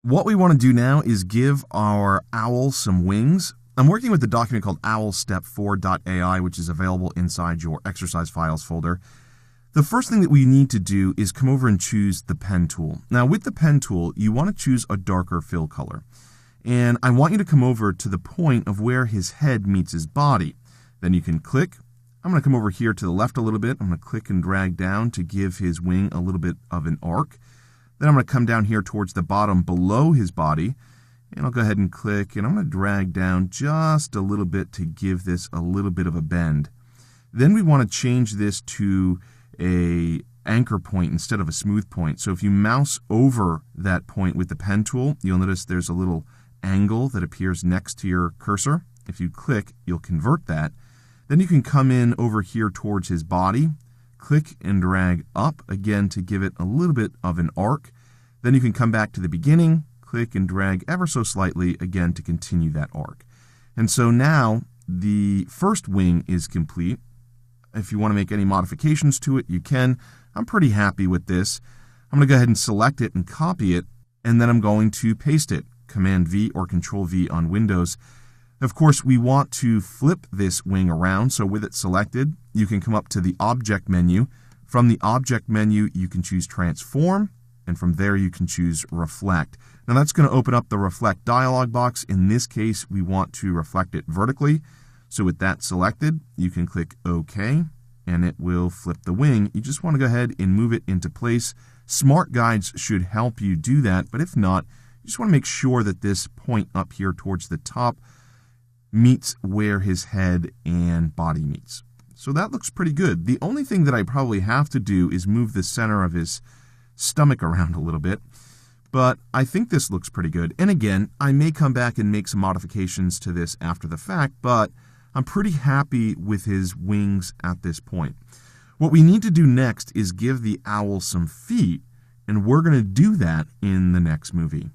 What we want to do now is give our owl some wings. I'm working with a document called owlstep4.ai, which is available inside your exercise files folder. The first thing that we need to do is come over and choose the pen tool. Now with the pen tool, you want to choose a darker fill color. And I want you to come over to the point of where his head meets his body. Then you can click. I'm going to come over here to the left a little bit. I'm going to click and drag down to give his wing a little bit of an arc. Then I'm going to come down here towards the bottom below his body, and I'll go ahead and click, and I'm going to drag down just a little bit to give this a little bit of a bend. Then we want to change this to an anchor point instead of a smooth point. So if you mouse over that point with the pen tool, you'll notice there's a little angle that appears next to your cursor. If you click, you'll convert that. Then you can come in over here towards his body, click and drag up again to give it a little bit of an arc. Then you can come back to the beginning, click and drag ever so slightly again to continue that arc. And so now the first wing is complete. If you want to make any modifications to it, you can. I'm pretty happy with this. I'm going to go ahead and select it and copy it, and then I'm going to paste it. Command V or Control V on Windows. Of course, we want to flip this wing around, so with it selected, you can come up to the Object menu. From the Object menu, you can choose Transform, and from there you can choose Reflect. Now that's going to open up the Reflect dialog box. In this case, we want to reflect it vertically. So with that selected, you can click OK, and it will flip the wing. You just want to go ahead and move it into place. Smart guides should help you do that, but if not, you just want to make sure that this point up here towards the top meets where his head and body meets. So that looks pretty good. The only thing that I probably have to do is move the center of his stomach around a little bit, but I think this looks pretty good. And again, I may come back and make some modifications to this after the fact, but I'm pretty happy with his wings at this point. What we need to do next is give the owl some feet, and we're going to do that in the next movie.